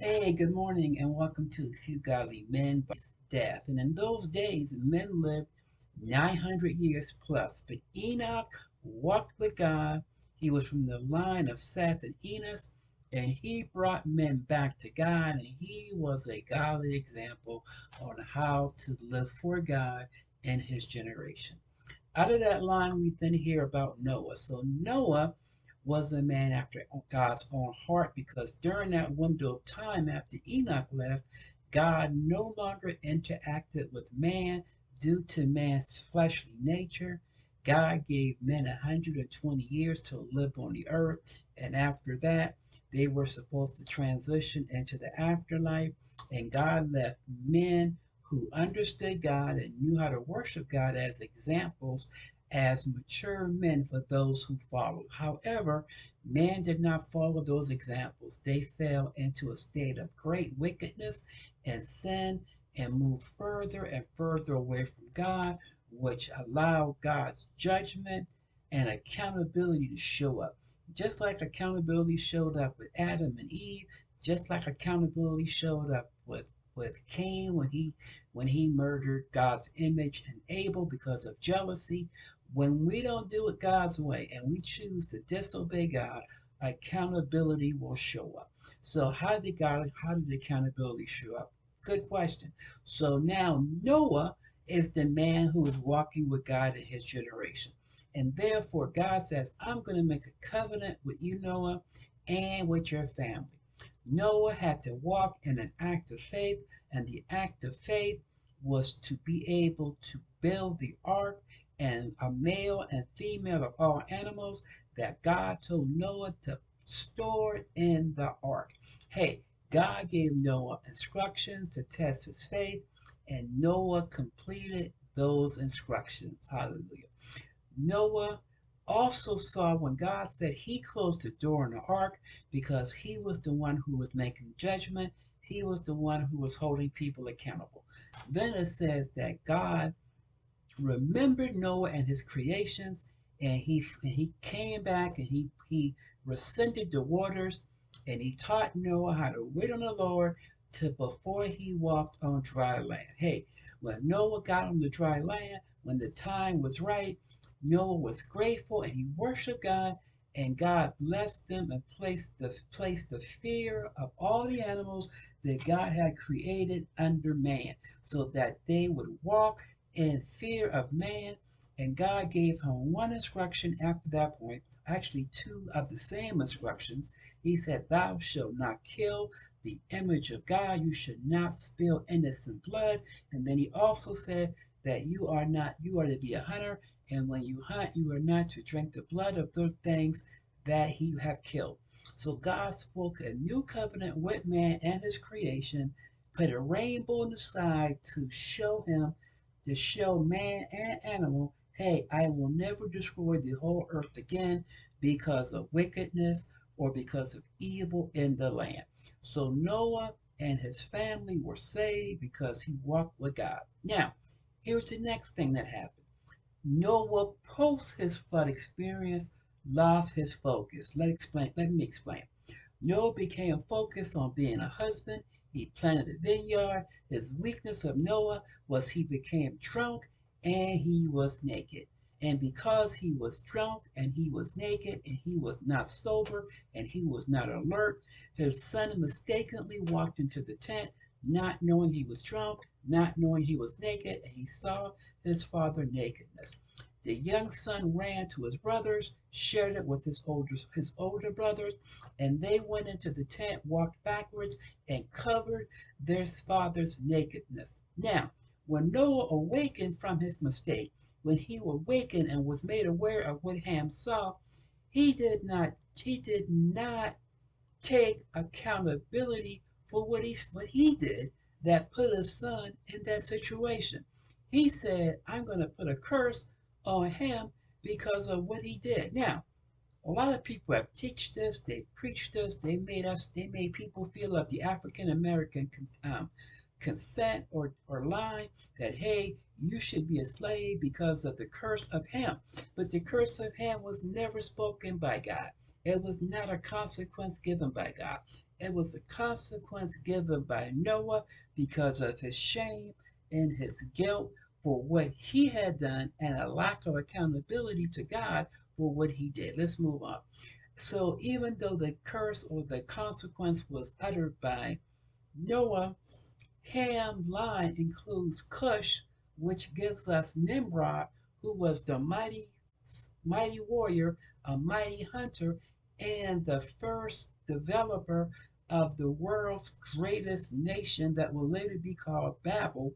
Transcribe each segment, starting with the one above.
Hey, good morning, and welcome to A Few Godly Men by Death. And in those days, men lived 900 years plus. But Enoch walked with God. He was from the line of Seth and Enos, and he brought men back to God. And he was a godly example on how to live for God in his generation. Out of that line, we then hear about Noah. So Noah was a man after God's own heart because during that window of time after Enoch left, God no longer interacted with man due to man's fleshly nature. God gave men 120 years to live on the earth, and after that, they were supposed to transition into the afterlife, and God left men who understood God and knew how to worship God as examples, as mature men for those who followed. However, man did not follow those examples. They fell into a state of great wickedness and sin and moved further and further away from God, which allowed God's judgment and accountability to show up. Just like accountability showed up with Adam and Eve, just like accountability showed up with Cain when he murdered God's image and Abel because of jealousy. When we don't do it God's way and we choose to disobey God, accountability will show up. So how did accountability show up? Good question. So now Noah is the man who is walking with God in his generation. And therefore God says, I'm going to make a covenant with you, Noah, and with your family. Noah had to walk in an act of faith, and the act of faith was to be able to build the ark and a male and female of all animals that God told Noah to store in the ark. Hey, God gave Noah instructions to test his faith, and Noah completed those instructions. Hallelujah. Noah also saw when God said he closed the door in the ark because he was the one who was making judgment. He was the one who was holding people accountable. Then it says that God remembered Noah and his creations, and he came back and he rescinded the waters, and he taught Noah how to wait on the Lord to before he walked on dry land. Hey, when Noah got on the dry land, when the time was right, Noah was grateful and he worshiped God, and God blessed them and placed the fear of all the animals that God had created under man, so that they would walk in fear of man. And God gave him one instruction after that point, actually two of the same instructions. He said, Thou shalt not kill the image of God, you should not spill innocent blood. And then he also said that you are to be a hunter, and when you hunt, you are not to drink the blood of those things that you have killed. So God spoke a new covenant with man and his creation, put a rainbow in the sky to show man and animal, hey, I will never destroy the whole earth again because of wickedness or because of evil in the land. So Noah and his family were saved because he walked with God. Now, here's the next thing that happened. Noah, post his flood experience, lost his focus. Let me explain. Noah became focused on being a husband. He planted a vineyard. His weakness of Noah was he became drunk and he was naked. And because he was drunk and he was naked and he was not sober and he was not alert, his son mistakenly walked into the tent, not knowing he was drunk, not knowing he was naked, and he saw his father nakedness. The young son ran to his brothers, shared it with his older brothers, and they went into the tent, walked backwards, and covered their father's nakedness. Now, when Noah awakened from his mistake, when he awakened and was made aware of what Ham saw, he did not take accountability for what he did that put his son in that situation. He said, I'm going to put a curse on him because of what he did. Now, a lot of people have teached us, they preached us, they made people feel of the African American consent or line that, hey, you should be a slave because of the curse of Ham. But the curse of Ham was never spoken by God. It was not a consequence given by God. It was a consequence given by Noah because of his shame and his guilt for what he had done and a lack of accountability to God for what he did. Let's move on. So, even though the curse or the consequence was uttered by Noah, Ham's line includes Cush, which gives us Nimrod, who was the mighty warrior, a mighty hunter, and the first developer of the world's greatest nation that will later be called Babel.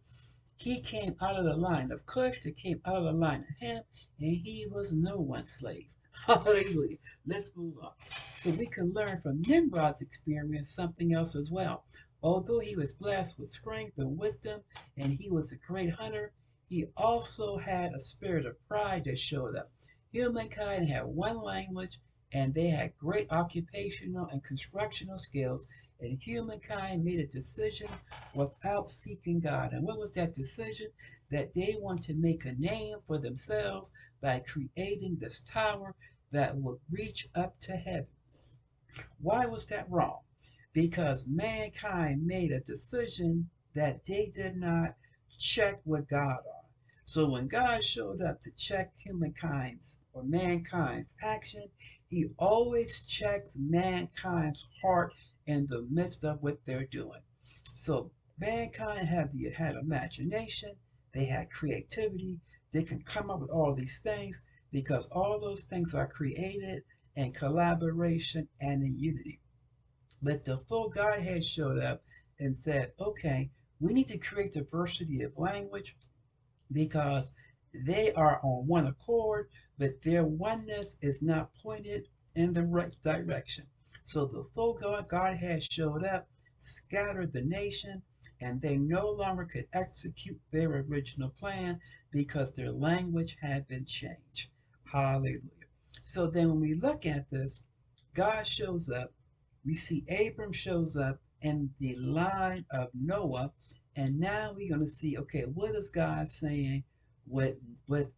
He came out of the line of Cush, that came out of the line of Ham, and he was no one's slave. Hallelujah. Let's move on. So we can learn from Nimrod's experience something else as well. Although he was blessed with strength and wisdom, and he was a great hunter, he also had a spirit of pride that showed up. Humankind had one language, and they had great occupational and constructional skills, and humankind made a decision without seeking God. And what was that decision? That they want to make a name for themselves by creating this tower that would reach up to heaven. Why was that wrong? Because mankind made a decision that they did not check with God on. So when God showed up to check humankind's or mankind's action, he always checks mankind's heart in the midst of what they're doing. So mankind had imagination, they had creativity, they can come up with all these things because all those things are created in collaboration and in unity. But the full Godhead showed up and said, okay, we need to create diversity of language because they are on one accord, but their oneness is not pointed in the right direction. So the full Godhead showed up, scattered the nation, and they no longer could execute their original plan because their language had been changed. Hallelujah. So then when we look at this, God shows up. We see Abram shows up in the line of Noah, and now we're going to see, okay, what is God saying with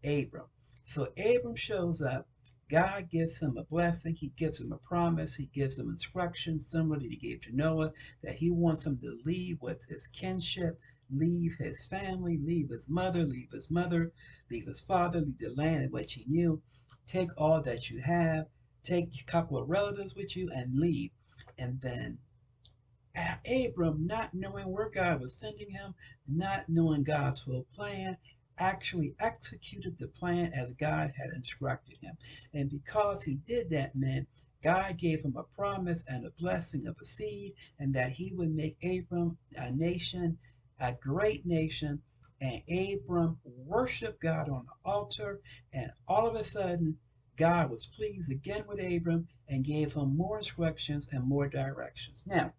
Abram? So Abram shows up. God gives him a blessing. He gives him a promise. He gives him instructions similar that he gave to Noah, that he wants him to leave with his kinship, leave his family, leave his mother, leave his father, leave the land in which he knew. Take all that you have, take a couple of relatives with you, and leave. And then Abram, not knowing where God was sending him, not knowing God's full plan, actually executed the plan as God had instructed him. And because he did that, man, God gave him a promise and a blessing of a seed, and that he would make Abram a nation, a great nation. And Abram worshiped God on the altar, and all of a sudden, God was pleased again with Abram and gave him more instructions and more directions. Now,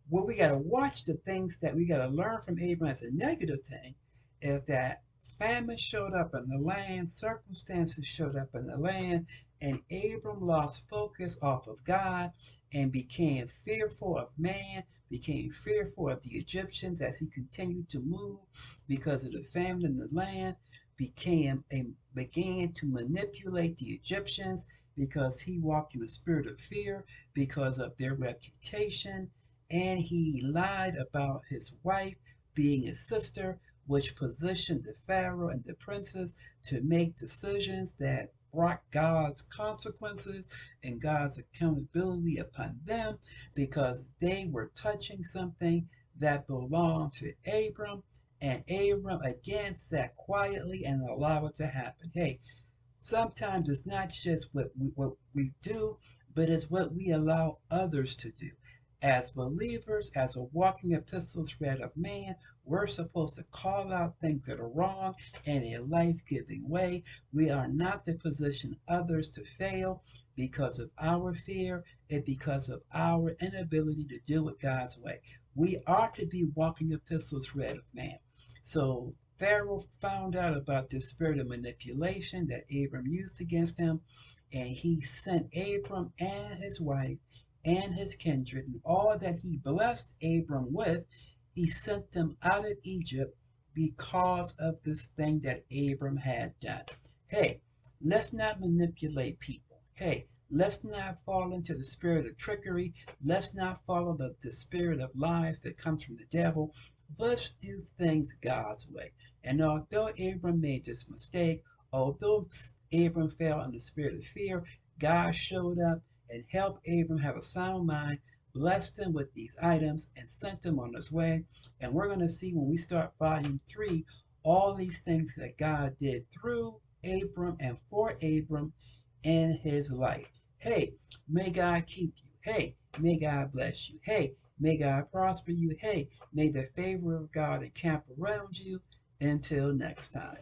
what we got to watch, the things that we got to learn from Abraham as a negative thing is that famine showed up in the land, circumstances showed up in the land, and Abram lost focus off of God and became fearful of man, became fearful of the Egyptians as he continued to move because of the famine in the land, began to manipulate the Egyptians because he walked in a spirit of fear because of their reputation, and he lied about his wife being his sister, which positioned the Pharaoh and the princes to make decisions that brought God's consequences and God's accountability upon them because they were touching something that belonged to Abram. And Abram again sat quietly and allowed it to happen. Hey, sometimes it's not just what we do, but it's what we allow others to do. As believers, as a walking epistles read of man, we're supposed to call out things that are wrong in a life-giving way. We are not to position others to fail because of our fear and because of our inability to do it God's way. We are to be walking epistles read of man. So Pharaoh found out about this spirit of manipulation that Abram used against him, and he sent Abram and his wife and his kindred and all that he blessed Abram with, he sent them out of Egypt because of this thing that Abram had done. Hey, let's not manipulate people. Hey, Let's not fall into the spirit of trickery. Let's not follow the spirit of lies that comes from the devil. Let's do things God's way. And although Abram made this mistake, although Abram fell in the spirit of fear, God showed up and helped Abram have a sound mind, blessed him with these items, and sent him on his way. And we're going to see when we start volume 3 all these things that God did through Abram and for Abram in his life. Hey, may God keep you. Hey, may God bless you. Hey, may God prosper you. Hey, may the favor of God encamp around you. Until next time.